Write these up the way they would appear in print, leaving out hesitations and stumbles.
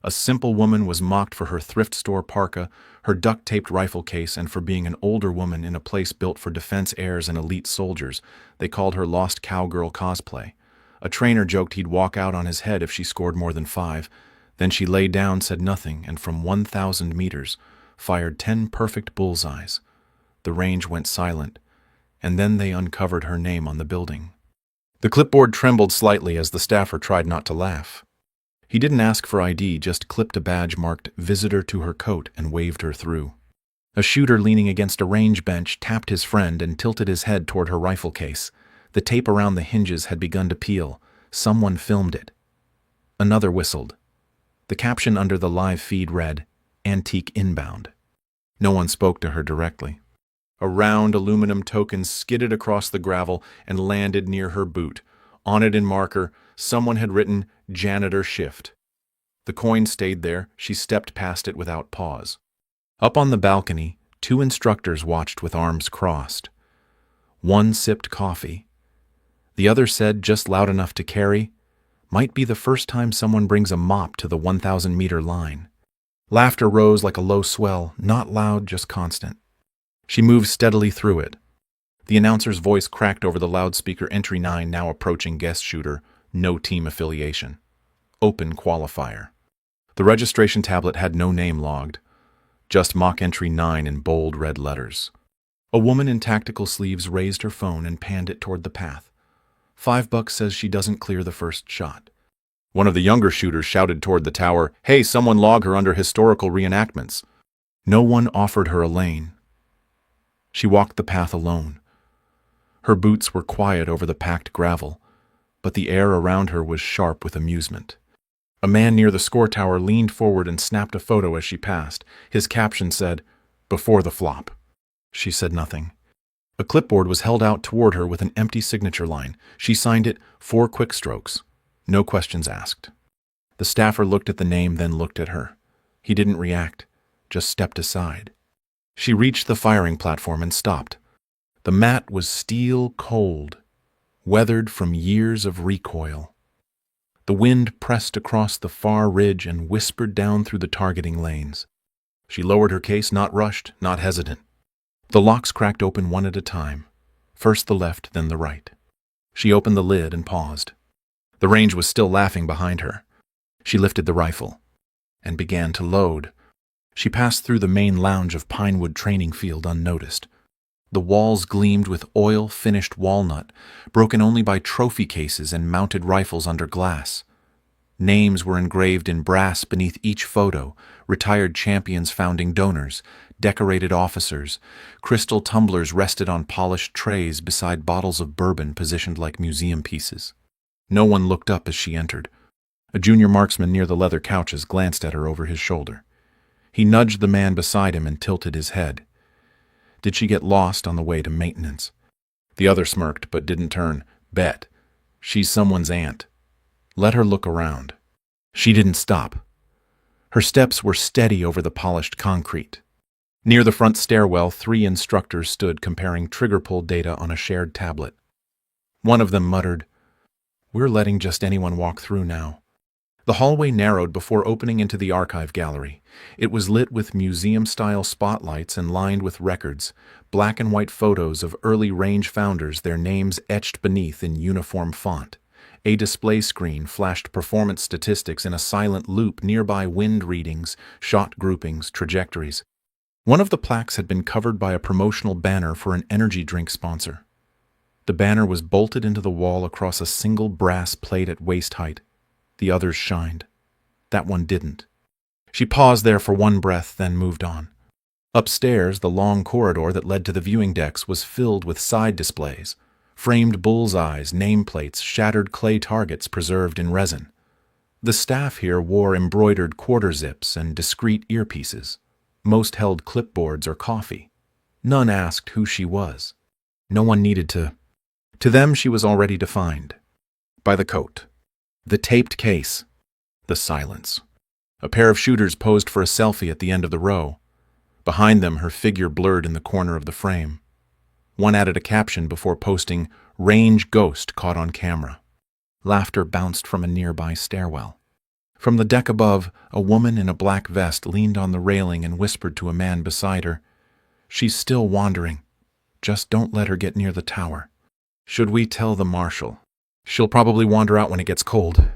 A simple woman was mocked for her thrift store parka, her duct-taped rifle case, and for being an older woman in a place built for defense heirs and elite soldiers. They called her Lost Cowgirl cosplay. A trainer joked he'd walk out on his head if she scored more than 5. Then she lay down, said nothing, and from 1,000 meters, fired 10 perfect bullseyes. The range went silent, and then they uncovered her name on the building. The clipboard trembled slightly as the staffer tried not to laugh. He didn't ask for ID, just clipped a badge marked "Visitor" to her coat and waved her through. A shooter leaning against a range bench tapped his friend and tilted his head toward her rifle case. The tape around the hinges had begun to peel. Someone filmed it. Another whistled. The caption under the live feed read, "Antique inbound." No one spoke to her directly. A round aluminum token skidded across the gravel and landed near her boot. On it in marker, someone had written, "Janitor shift." The coin stayed there. She stepped past it without pause. Up on the balcony, 2 instructors watched with arms crossed. One sipped coffee. The other said, just loud enough to carry, "Might be the first time someone brings a mop to the 1,000-meter line." Laughter rose like a low swell, not loud, just constant. She moved steadily through it. The announcer's voice cracked over the loudspeaker. Entry 9 now approaching, guest shooter, no team affiliation. Open qualifier. The registration tablet had no name logged, just mock entry 9 in bold red letters. A woman in tactical sleeves raised her phone and panned it toward the path. $5 says she doesn't clear the first shot. One of the younger shooters shouted toward the tower, "Hey, someone log her under historical reenactments." No one offered her a lane. She walked the path alone. Her boots were quiet over the packed gravel, but the air around her was sharp with amusement. A man near the score tower leaned forward and snapped a photo as she passed. His caption said, "Before the flop." She said nothing. A clipboard was held out toward her with an empty signature line. She signed it, 4 quick strokes. No questions asked. The staffer looked at the name, then looked at her. He didn't react, just stepped aside. She reached the firing platform and stopped. The mat was steel cold, weathered from years of recoil. The wind pressed across the far ridge and whispered down through the targeting lanes. She lowered her case, not rushed, not hesitant. The locks cracked open one at a time, first the left, then the right. She opened the lid and paused. The range was still laughing behind her. She lifted the rifle and began to load. She passed through the main lounge of Pinewood Training Field unnoticed. The walls gleamed with oil-finished walnut, broken only by trophy cases and mounted rifles under glass. Names were engraved in brass beneath each photo: retired champions, founding donors, decorated officers. Crystal tumblers rested on polished trays beside bottles of bourbon positioned like museum pieces. No one looked up as she entered. A junior marksman near the leather couches glanced at her over his shoulder. He nudged the man beside him and tilted his head. Did she get lost on the way to maintenance? The other smirked, but didn't turn. Bet. She's someone's aunt. Let her look around. She didn't stop. Her steps were steady over the polished concrete. Near the front stairwell, 3 instructors stood comparing trigger pull data on a shared tablet. One of them muttered, "We're letting just anyone walk through now." The hallway narrowed before opening into the archive gallery. It was lit with museum-style spotlights and lined with records, black and white photos of early range founders, their names etched beneath in uniform font. A display screen flashed performance statistics in a silent loop, nearby wind readings, shot groupings, trajectories. One of the plaques had been covered by a promotional banner for an energy drink sponsor. The banner was bolted into the wall across a single brass plate at waist height. The others shined. That one didn't. She paused there for one breath, then moved on. Upstairs, the long corridor that led to the viewing decks was filled with side displays, framed bullseyes, nameplates, shattered clay targets preserved in resin. The staff here wore embroidered quarter zips and discreet earpieces. Most held clipboards or coffee. None asked who she was. No one needed to. To them, she was already defined. By the coat. The taped case. The silence. A pair of shooters posed for a selfie at the end of the row. Behind them, her figure blurred in the corner of the frame. One added a caption before posting, "Range Ghost caught on camera." Laughter bounced from a nearby stairwell. From the deck above, a woman in a black vest leaned on the railing and whispered to a man beside her, "She's still wandering. Just don't let her get near the tower." "Should we tell the marshal? She'll probably wander out when it gets cold."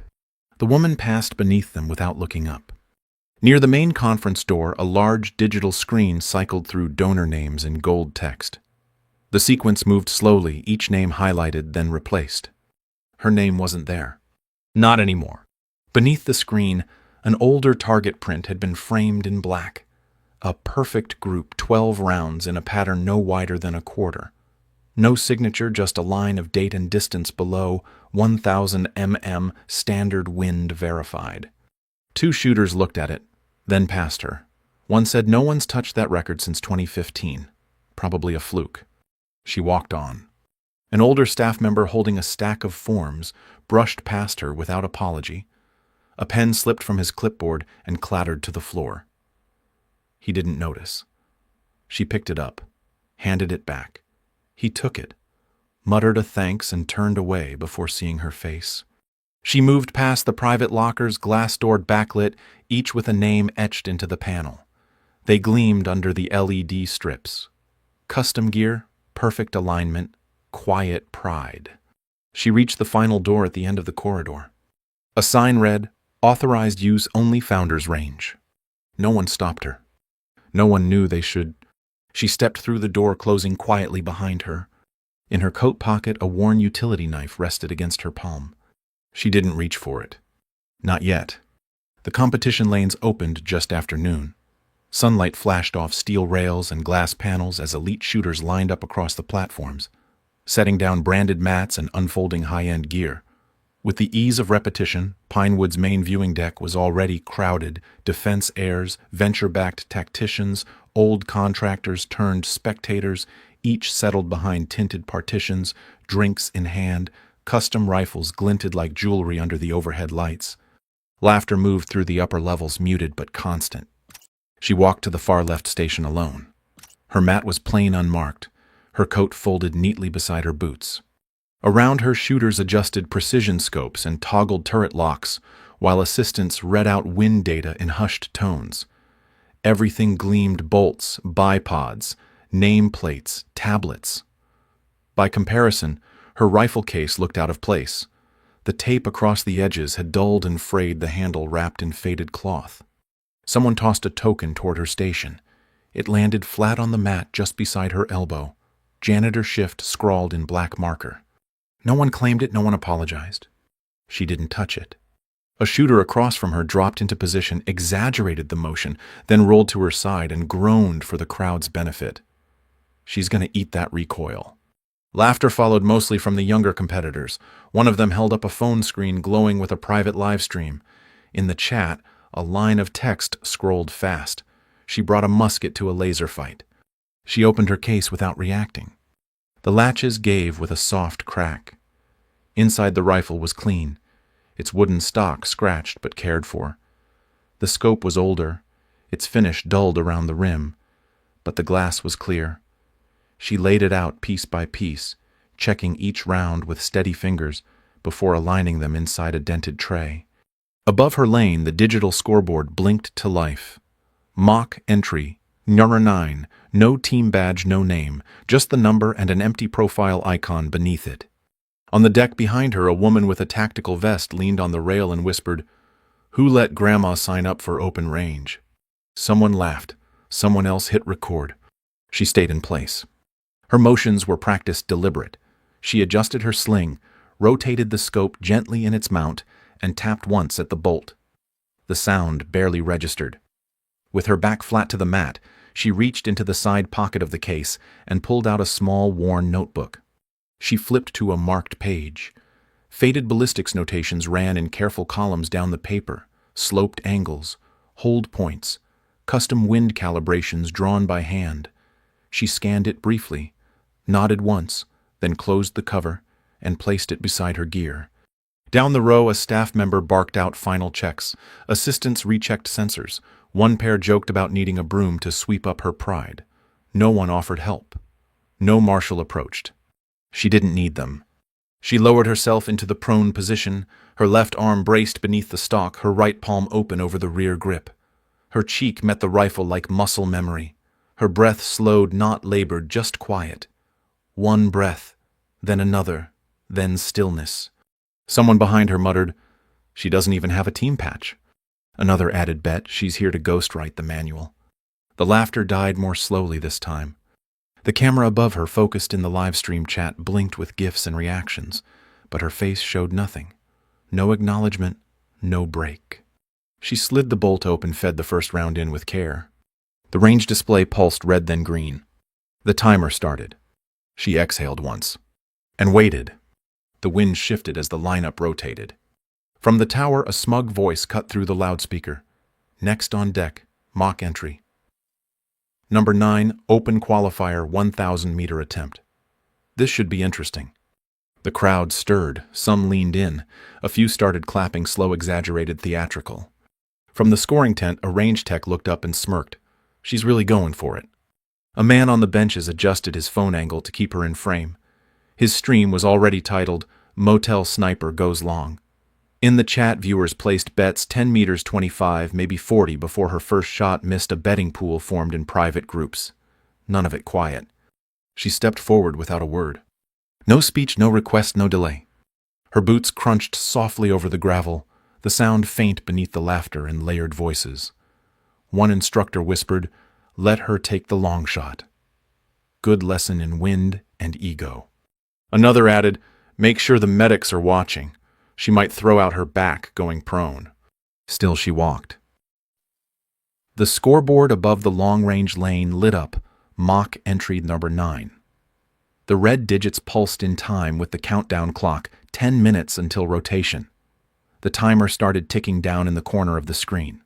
The woman passed beneath them without looking up. Near the main conference door, a large digital screen cycled through donor names in gold text. The sequence moved slowly, each name highlighted, then replaced. Her name wasn't there. Not anymore. Beneath the screen, an older target print had been framed in black. A perfect group, 12 rounds in a pattern no wider than a quarter. No signature, just a line of date and distance below, 1000 mm, standard wind verified. 2 shooters looked at it, then past her. One said, "No one's touched that record since 2015. Probably a fluke." She walked on. An older staff member holding a stack of forms brushed past her without apology. A pen slipped from his clipboard and clattered to the floor. He didn't notice. She picked it up, handed it back. He took it, muttered a thanks, and turned away before seeing her face. She moved past the private lockers, glass-doored backlit, each with a name etched into the panel. They gleamed under the LED strips. Custom gear, perfect alignment, quiet pride. She reached the final door at the end of the corridor. A sign read, "Authorized use only Founders Range." No one stopped her. No one knew they should. She stepped through the door, closing quietly behind her. In her coat pocket, a worn utility knife rested against her palm. She didn't reach for it. Not yet. The competition lanes opened just after noon. Sunlight flashed off steel rails and glass panels as elite shooters lined up across the platforms, setting down branded mats and unfolding high-end gear. With the ease of repetition, Pinewood's main viewing deck was already crowded. Defense heirs, venture-backed tacticians, old contractors turned spectators, each settled behind tinted partitions, drinks in hand. Custom rifles glinted like jewelry under the overhead lights. Laughter moved through the upper levels, muted but constant. She walked to the far left station alone. Her mat was plain, unmarked, her coat folded neatly beside her boots. Around her, shooters adjusted precision scopes and toggled turret locks, while assistants read out wind data in hushed tones. Everything gleamed: bolts, bipods, nameplates, tablets. By comparison, her rifle case looked out of place. The tape across the edges had dulled and frayed the handle wrapped in faded cloth. Someone tossed a token toward her station. It landed flat on the mat just beside her elbow. Janitor Shift scrawled in black marker. No one claimed it, no one apologized. She didn't touch it. A shooter across from her dropped into position, exaggerated the motion, then rolled to her side and groaned for the crowd's benefit. She's gonna eat that recoil. Laughter followed, mostly from the younger competitors. One of them held up a phone screen glowing with a private live stream. In the chat, a line of text scrolled fast. She brought a musket to a laser fight. She opened her case without reacting. The latches gave with a soft crack. Inside the rifle was clean, its wooden stock scratched but cared for. The scope was older, its finish dulled around the rim, but the glass was clear. She laid it out piece by piece, checking each round with steady fingers before aligning them inside a dented tray. Above her lane, the digital scoreboard blinked to life. Mock entry, Number 9, no team badge, no name, just the number and an empty profile icon beneath it. On the deck behind her, a woman with a tactical vest leaned on the rail and whispered, "Who let Grandma sign up for open range?" Someone laughed. Someone else hit record. She stayed in place. Her motions were practiced, deliberate. She adjusted her sling, rotated the scope gently in its mount, and tapped once at the bolt. The sound barely registered. With her back flat to the mat, she reached into the side pocket of the case and pulled out a small, worn notebook. She flipped to a marked page. Faded ballistics notations ran in careful columns down the paper, sloped angles, hold points, custom wind calibrations drawn by hand. She scanned it briefly, nodded once, then closed the cover and placed it beside her gear. Down the row, a staff member barked out final checks. Assistants rechecked sensors. One pair joked about needing a broom to sweep up her pride. No one offered help. No marshal approached. She didn't need them. She lowered herself into the prone position, her left arm braced beneath the stock, her right palm open over the rear grip. Her cheek met the rifle like muscle memory. Her breath slowed, not labored, just quiet. One breath, then another, then stillness. Someone behind her muttered, "She doesn't even have a team patch." Another added, "Bet she's here to ghostwrite the manual." The laughter died more slowly this time. The camera above her, focused in the live stream chat, blinked with gifs and reactions, but her face showed nothing. No acknowledgement, no break. She slid the bolt open, fed the first round in with care. The range display pulsed red then green. The timer started. She exhaled once. And waited. The wind shifted as the lineup rotated. From the tower, a smug voice cut through the loudspeaker. Next on deck, mock entry. Number 9, open qualifier 1,000-meter attempt. This should be interesting. The crowd stirred, some leaned in, a few started clapping, slow, exaggerated, theatrical. From the scoring tent, a range tech looked up and smirked. She's really going for it. A man on the benches adjusted his phone angle to keep her in frame. His stream was already titled, "Motel Sniper Goes Long." In the chat, viewers placed bets 10 meters 25, maybe 40 before her first shot missed a betting pool formed in private groups. None of it quiet. She stepped forward without a word. No speech, no request, no delay. Her boots crunched softly over the gravel, the sound faint beneath the laughter and layered voices. One instructor whispered, "Let her take the long shot." Good lesson in wind and ego. Another added, "Make sure the medics are watching. She might throw out her back going prone." Still she walked. The scoreboard above the long-range lane lit up, mock entry number 9. The red digits pulsed in time with the countdown clock, 10 minutes until rotation. The timer started ticking down in the corner of the screen.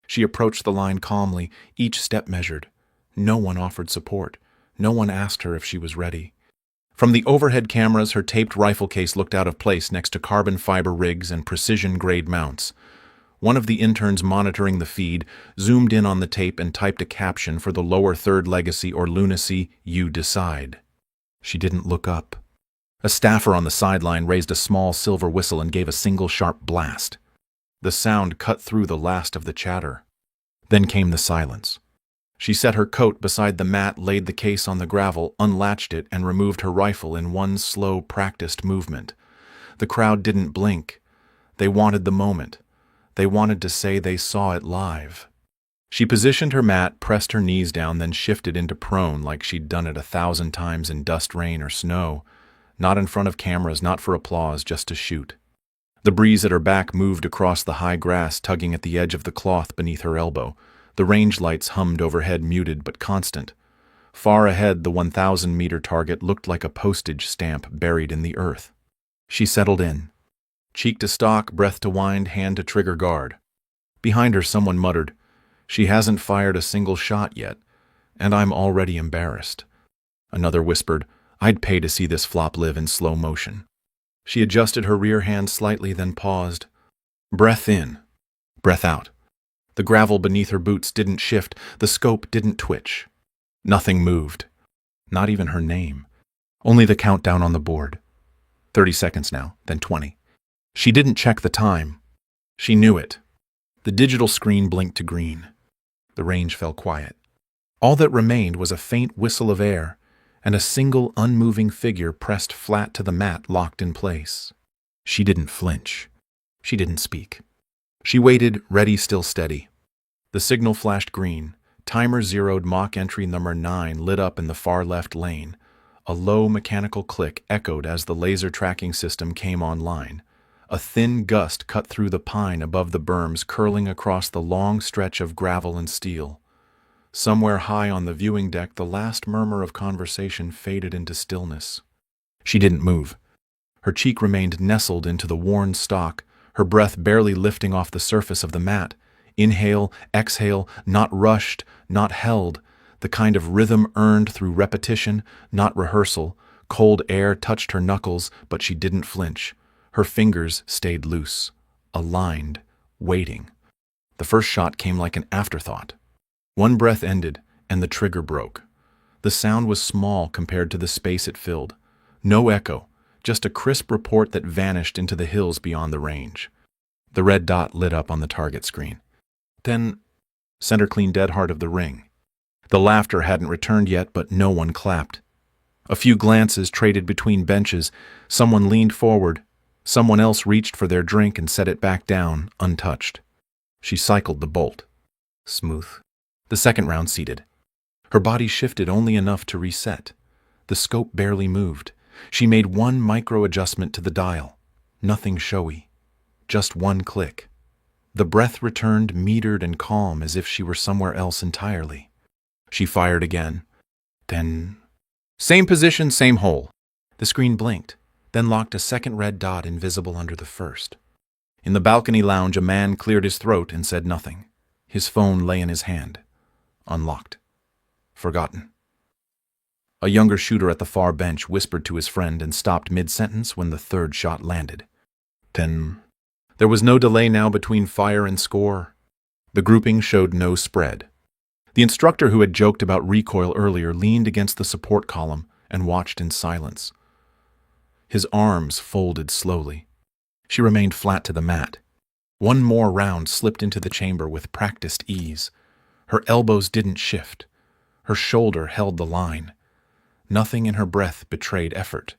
She approached the line calmly, each step measured. No one offered support. No one asked her if she was ready. From the overhead cameras, her taped rifle case looked out of place next to carbon fiber rigs and precision-grade mounts. One of the interns monitoring the feed zoomed in on the tape and typed a caption for the lower third legacy or lunacy, "You decide." She didn't look up. A staffer on the sideline raised a small silver whistle and gave a single sharp blast. The sound cut through the last of the chatter. Then came the silence. She set her coat beside the mat, laid the case on the gravel, unlatched it, and removed her rifle in one slow, practiced movement. The crowd didn't blink. They wanted the moment. They wanted to say they saw it live. She positioned her mat, pressed her knees down, then shifted into prone like she'd done it 1,000 times in dust, rain, or snow. Not in front of cameras, not for applause, just to shoot. The breeze at her back moved across the high grass, tugging at the edge of the cloth beneath her elbow. The range lights hummed overhead, muted but constant. Far ahead, the 1,000-meter target looked like a postage stamp buried in the earth. She settled in. Cheek to stock, breath to wind, hand to trigger guard. Behind her, someone muttered, "She hasn't fired a single shot yet, and I'm already embarrassed." Another whispered, "I'd pay to see this flop live in slow motion." She adjusted her rear hand slightly, then paused. Breath in, breath out. The gravel beneath her boots didn't shift, the scope didn't twitch. Nothing moved. Not even her name. Only the countdown on the board. 30 seconds now, then 20. She didn't check the time. She knew it. The digital screen blinked to green. The range fell quiet. All that remained was a faint whistle of air, and a single unmoving figure pressed flat to the mat, locked in place. She didn't flinch. She didn't speak. She waited, ready, still steady. The signal flashed green. Timer zeroed, mock entry number 9 lit up in the far left lane. A low mechanical click echoed as the laser tracking system came online. A thin gust cut through the pine above the berms, curling across the long stretch of gravel and steel. Somewhere high on the viewing deck, the last murmur of conversation faded into stillness. She didn't move. Her cheek remained nestled into the worn stock, her breath barely lifting off the surface of the mat. Inhale, exhale, not rushed, not held, the kind of rhythm earned through repetition, not rehearsal. Cold air touched her knuckles, but she didn't flinch. Her fingers stayed loose, aligned, waiting. The first shot came like an afterthought. One breath ended, and the trigger broke. The sound was small compared to the space it filled. No echo, just a crisp report that vanished into the hills beyond the range. The red dot lit up on the target screen. Then, center clean dead heart of the ring. The laughter hadn't returned yet, but no one clapped. A few glances traded between benches. Someone leaned forward. Someone else reached for their drink and set it back down, untouched. She cycled the bolt. Smooth. The second round seated. Her body shifted only enough to reset. The scope barely moved. She made one micro-adjustment to the dial. Nothing showy. Just one click. The breath returned metered and calm as if she were somewhere else entirely. She fired again. Then... Same position, same hole. The screen blinked, then locked a second red dot invisible under the first. In the balcony lounge, a man cleared his throat and said nothing. His phone lay in his hand. Unlocked. Forgotten. A younger shooter at the far bench whispered to his friend and stopped mid-sentence when the third shot landed. Then... There was no delay now between fire and score. The grouping showed no spread. The instructor who had joked about recoil earlier leaned against the support column and watched in silence. His arms folded slowly. She remained flat to the mat. One more round slipped into the chamber with practiced ease. Her elbows didn't shift. Her shoulder held the line. Nothing in her breath betrayed effort.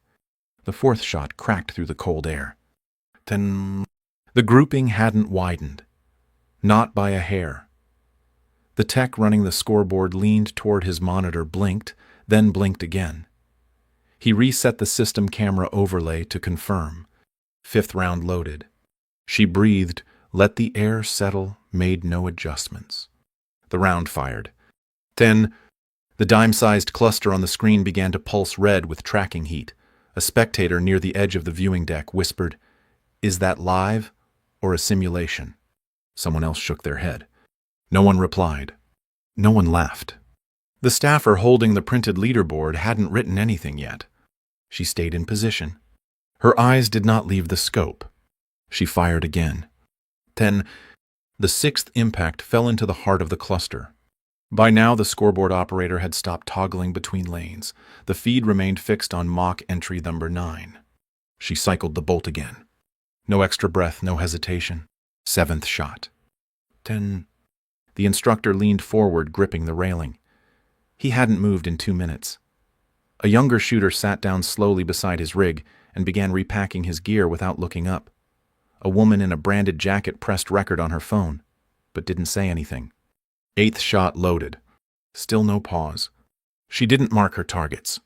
The fourth shot cracked through the cold air. Then... The grouping hadn't widened. Not by a hair. The tech running the scoreboard leaned toward his monitor, blinked, then blinked again. He reset the system camera overlay to confirm. Fifth round loaded. She breathed, let the air settle, made no adjustments. The round fired. Then, the dime-sized cluster on the screen began to pulse red with tracking heat. A spectator near the edge of the viewing deck whispered, "Is that live or a simulation?" Someone else shook their head. No one replied. No one laughed. The staffer holding the printed leaderboard hadn't written anything yet. She stayed in position. Her eyes did not leave the scope. She fired again. Then, the sixth impact fell into the heart of the cluster. By now, the scoreboard operator had stopped toggling between lanes. The feed remained fixed on mock entry number 9. She cycled the bolt again. No extra breath, no hesitation. Seventh shot. Then, the instructor leaned forward, gripping the railing. He hadn't moved in 2 minutes. A younger shooter sat down slowly beside his rig and began repacking his gear without looking up. A woman in a branded jacket pressed record on her phone, but didn't say anything. Eighth shot loaded. Still no pause. She didn't mark her targets.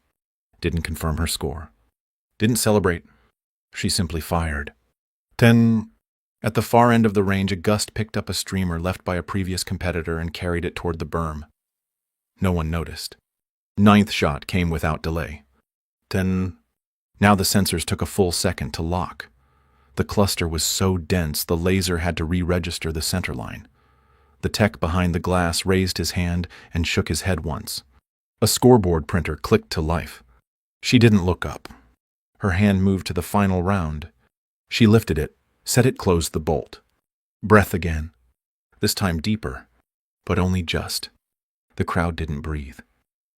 Didn't confirm her score. Didn't celebrate. She simply fired. Then, at the far end of the range, a gust picked up a streamer left by a previous competitor and carried it toward the berm. No one noticed. Ninth shot came without delay. Then, now the sensors took a full second to lock. The cluster was so dense the laser had to re-register the center line. The tech behind the glass raised his hand and shook his head once. A scoreboard printer clicked to life. She didn't look up. Her hand moved to the final round. She lifted it, set it closed the bolt. Breath again. This time deeper, but only just. The crowd didn't breathe.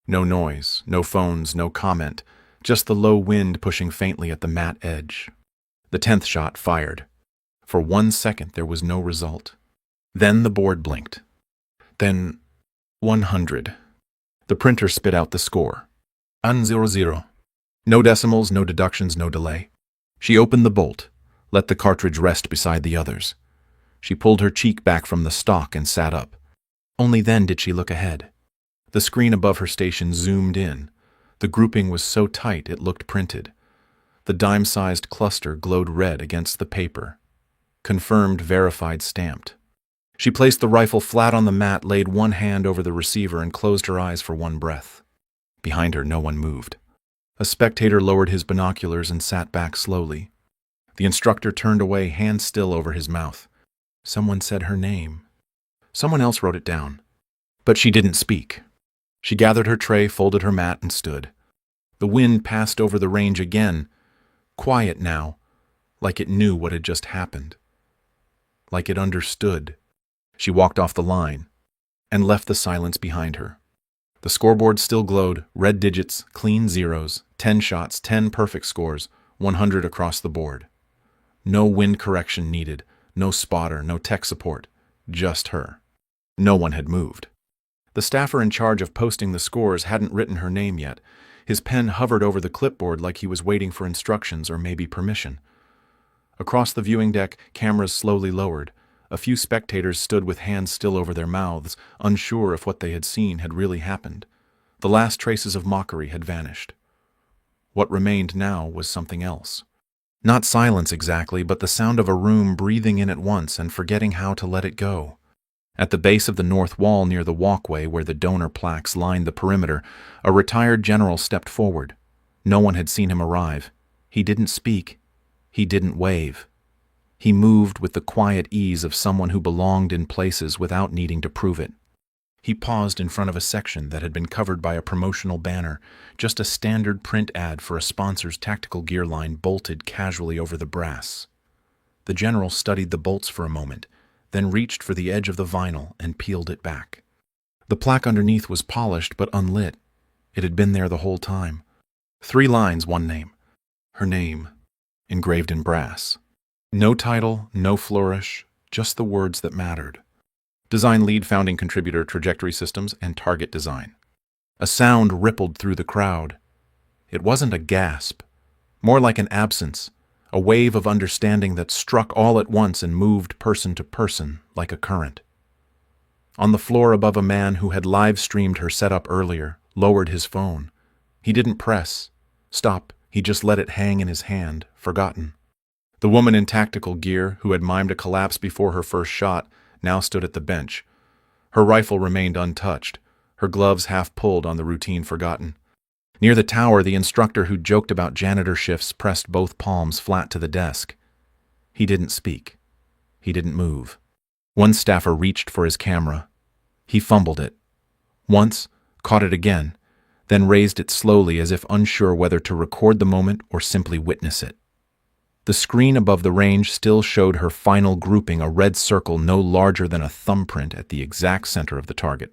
No noise, no phones, no comment, just the low wind pushing faintly at the mat edge. The 10th shot fired. For 1 second there was no result. Then the board blinked. Then 100. The printer spit out the score. 100. No decimals, no deductions, no delay. She opened the bolt, let the cartridge rest beside the others. She pulled her cheek back from the stock and sat up. Only then did she look ahead. The screen above her station zoomed in. The grouping was so tight it looked printed. The dime-sized cluster glowed red against the paper. Confirmed, verified, stamped. She placed the rifle flat on the mat, laid one hand over the receiver, and closed her eyes for one breath. Behind her, no one moved. A spectator lowered his binoculars and sat back slowly. The instructor turned away, hand still over his mouth. Someone said her name. Someone else wrote it down. But she didn't speak. She gathered her tray, folded her mat, and stood. The wind passed over the range again, quiet now, like it knew what had just happened. Like it understood. She walked off the line and left the silence behind her. The scoreboard still glowed, red digits, clean zeros, 10 shots, 10 perfect scores, 100 across the board. No wind correction needed, no spotter, no tech support, just her. No one had moved. The staffer in charge of posting the scores hadn't written her name yet. His pen hovered over the clipboard like he was waiting for instructions or maybe permission. Across the viewing deck, cameras slowly lowered. A few spectators stood with hands still over their mouths, unsure if what they had seen had really happened. The last traces of mockery had vanished. What remained now was something else. Not silence exactly, but the sound of a room breathing in at once and forgetting how to let it go. At the base of the north wall near the walkway where the donor plaques lined the perimeter, a retired general stepped forward. No one had seen him arrive. He didn't speak. He didn't wave. He moved with the quiet ease of someone who belonged in places without needing to prove it. He paused in front of a section that had been covered by a promotional banner, just a standard print ad for a sponsor's tactical gear line bolted casually over the brass. The general studied the bolts for a moment, then reached for the edge of the vinyl and peeled it back. The plaque underneath was polished but unlit. It had been there the whole time. 3 lines, one name. Her name, engraved in brass. No title, no flourish, just the words that mattered. Design lead founding contributor Trajectory Systems and Target Design. A sound rippled through the crowd. It wasn't a gasp, more like an absence, a wave of understanding that struck all at once and moved person to person like a current. On the floor above, a man who had live-streamed her setup earlier lowered his phone. He didn't press, stop, he just let it hang in his hand, forgotten. The woman in tactical gear, who had mimed a collapse before her first shot, now stood at the bench. Her rifle remained untouched, her gloves half pulled on the routine forgotten. Near the tower, the instructor who joked about janitor shifts pressed both palms flat to the desk. He didn't speak. He didn't move. One staffer reached for his camera. He fumbled it. Once, caught it again, then raised it slowly as if unsure whether to record the moment or simply witness it. The screen above the range still showed her final grouping, a red circle no larger than a thumbprint at the exact center of the target.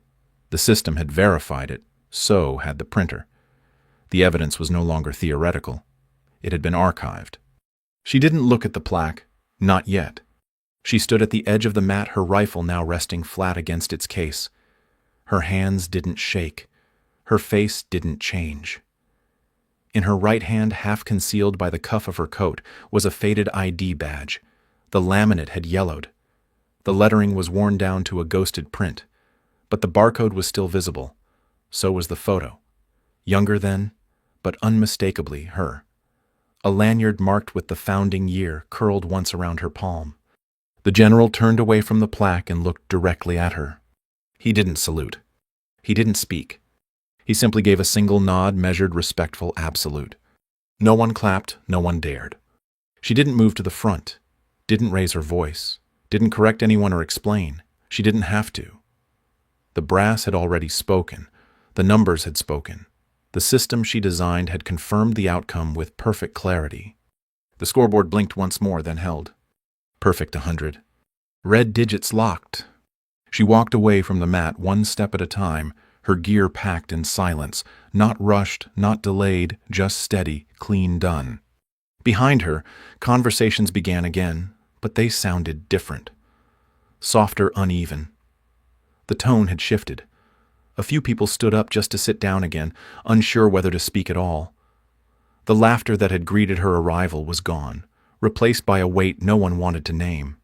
The system had verified it, so had the printer. The evidence was no longer theoretical. It had been archived. She didn't look at the plaque, not yet. She stood at the edge of the mat, her rifle now resting flat against its case. Her hands didn't shake. Her face didn't change. In her right hand, half concealed by the cuff of her coat, was a faded ID badge. The laminate had yellowed. The lettering was worn down to a ghosted print, but the barcode was still visible. So was the photo. Younger then, but unmistakably her. A lanyard marked with the founding year curled once around her palm. The general turned away from the plaque and looked directly at her. He didn't salute. He didn't speak. He simply gave a single nod, measured, respectful, absolute. No one clapped, no one dared. She didn't move to the front, didn't raise her voice, didn't correct anyone or explain. She didn't have to. The brass had already spoken. The numbers had spoken. The system she designed had confirmed the outcome with perfect clarity. The scoreboard blinked once more, then held. Perfect 100. Red digits locked. She walked away from the mat one step at a time, her gear packed in silence, not rushed, not delayed, just steady, clean done. Behind her, conversations began again, but they sounded different. Softer, uneven. The tone had shifted. A few people stood up just to sit down again, unsure whether to speak at all. The laughter that had greeted her arrival was gone, replaced by a weight no one wanted to name.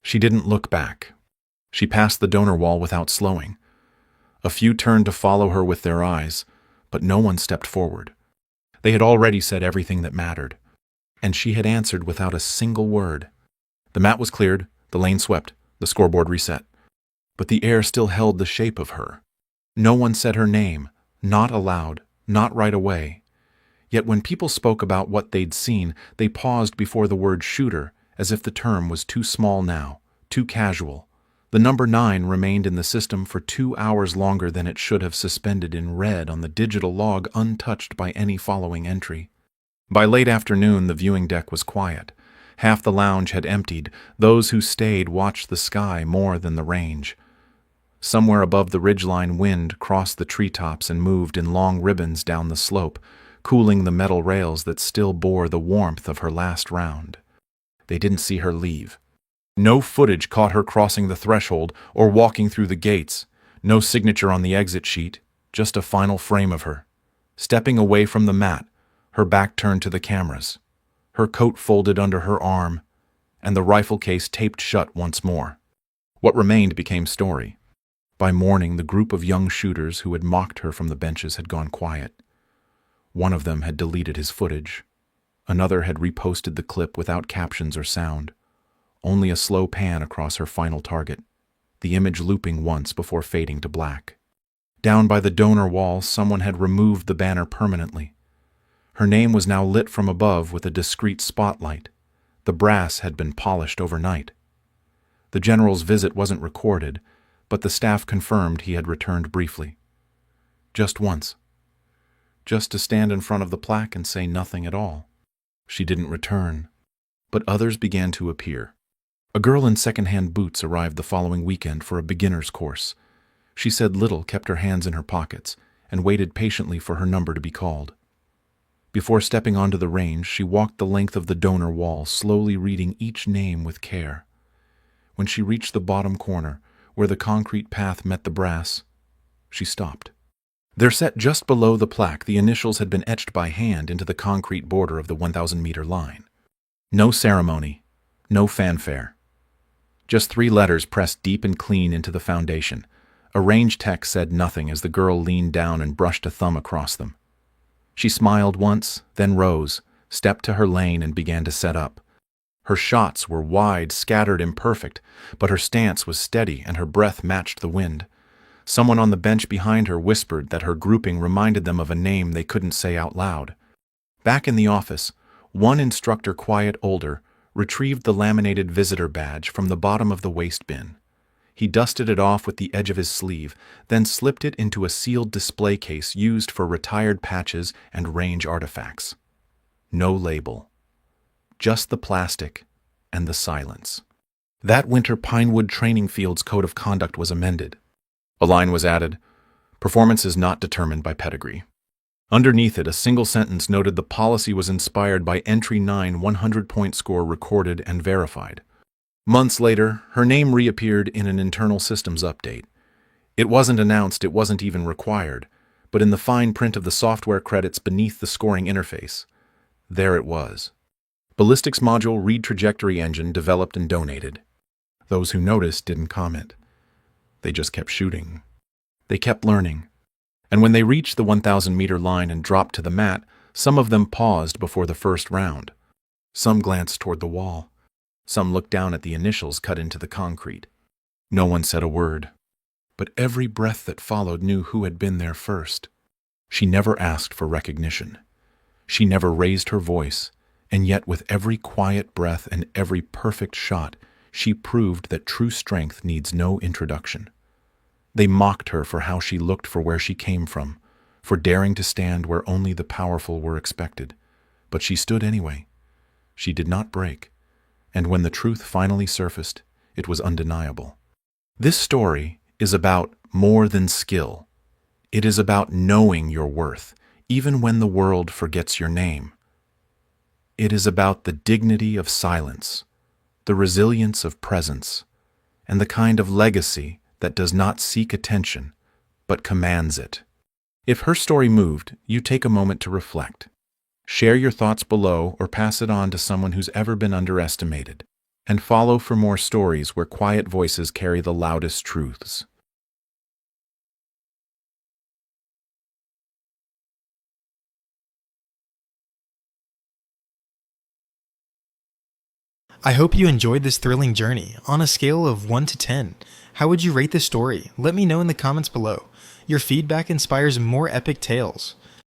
She didn't look back. She passed the donor wall without slowing. A few turned to follow her with their eyes, but no one stepped forward. They had already said everything that mattered, and she had answered without a single word. The mat was cleared, the lane swept, the scoreboard reset. But the air still held the shape of her. No one said her name, not aloud, not right away. Yet when people spoke about what they'd seen, they paused before the word shooter, as if the term was too small now, too casual. The number 9 remained in the system for 2 hours longer than it should have, suspended in red on the digital log, untouched by any following entry. By late afternoon, the viewing deck was quiet. Half the lounge had emptied. Those who stayed watched the sky more than the range. Somewhere above the ridgeline, wind crossed the treetops and moved in long ribbons down the slope, cooling the metal rails that still bore the warmth of her last round. They didn't see her leave. No footage caught her crossing the threshold or walking through the gates. No signature on the exit sheet, just a final frame of her, stepping away from the mat, her back turned to the cameras, her coat folded under her arm, and the rifle case taped shut once more. What remained became story. By morning, the group of young shooters who had mocked her from the benches had gone quiet. One of them had deleted his footage. Another had reposted the clip without captions or sound, only a slow pan across her final target, the image looping once before fading to black. Down by the donor wall, someone had removed the banner permanently. Her name was now lit from above with a discreet spotlight. The brass had been polished overnight. The general's visit wasn't recorded, but the staff confirmed he had returned briefly. Just once. Just to stand in front of the plaque and say nothing at all. She didn't return, but others began to appear. A girl in second-hand boots arrived the following weekend for a beginner's course. She said little, kept her hands in her pockets, and waited patiently for her number to be called. Before stepping onto the range, she walked the length of the donor wall, slowly reading each name with care. When she reached the bottom corner, where the concrete path met the brass, she stopped. There set just below the plaque, the initials had been etched by hand into the concrete border of the 1,000-meter line. No ceremony, no fanfare. Just 3 letters pressed deep and clean into the foundation. A range tech said nothing as the girl leaned down and brushed a thumb across them. She smiled once, then rose, stepped to her lane and began to set up. Her shots were wide, scattered, imperfect, but her stance was steady and her breath matched the wind. Someone on the bench behind her whispered that her grouping reminded them of a name they couldn't say out loud. Back in the office, one instructor, quiet older, retrieved the laminated visitor badge from the bottom of the waste bin. He dusted it off with the edge of his sleeve, then slipped it into a sealed display case used for retired patches and range artifacts. No label. Just the plastic and the silence. That winter, Pinewood Training Field's code of conduct was amended. A line was added: "Performance is not determined by pedigree." Underneath it, a single sentence noted the policy was inspired by Entry 9 100-point score recorded and verified. Months later, her name reappeared in an internal systems update. It wasn't announced, it wasn't even required, but in the fine print of the software credits beneath the scoring interface, there it was. Ballistics Module Read Trajectory Engine developed and donated. Those who noticed didn't comment. They just kept shooting. They kept learning. And when they reached the 1,000-meter line and dropped to the mat, some of them paused before the first round. Some glanced toward the wall. Some looked down at the initials cut into the concrete. No one said a word. But every breath that followed knew who had been there first. She never asked for recognition. She never raised her voice, and yet with every quiet breath and every perfect shot, she proved that true strength needs no introduction. They mocked her for how she looked, for where she came from, for daring to stand where only the powerful were expected. But she stood anyway. She did not break. And when the truth finally surfaced, it was undeniable. This story is about more than skill. It is about knowing your worth, even when the world forgets your name. It is about the dignity of silence, the resilience of presence, and the kind of legacy that does not seek attention, but commands it. If her story moved, you take a moment to reflect. Share your thoughts below or pass it on to someone who's ever been underestimated. And follow for more stories where quiet voices carry the loudest truths. I hope you enjoyed this thrilling journey. On a scale of 1 to 10, how would you rate this story? Let me know in the comments below. Your feedback inspires more epic tales.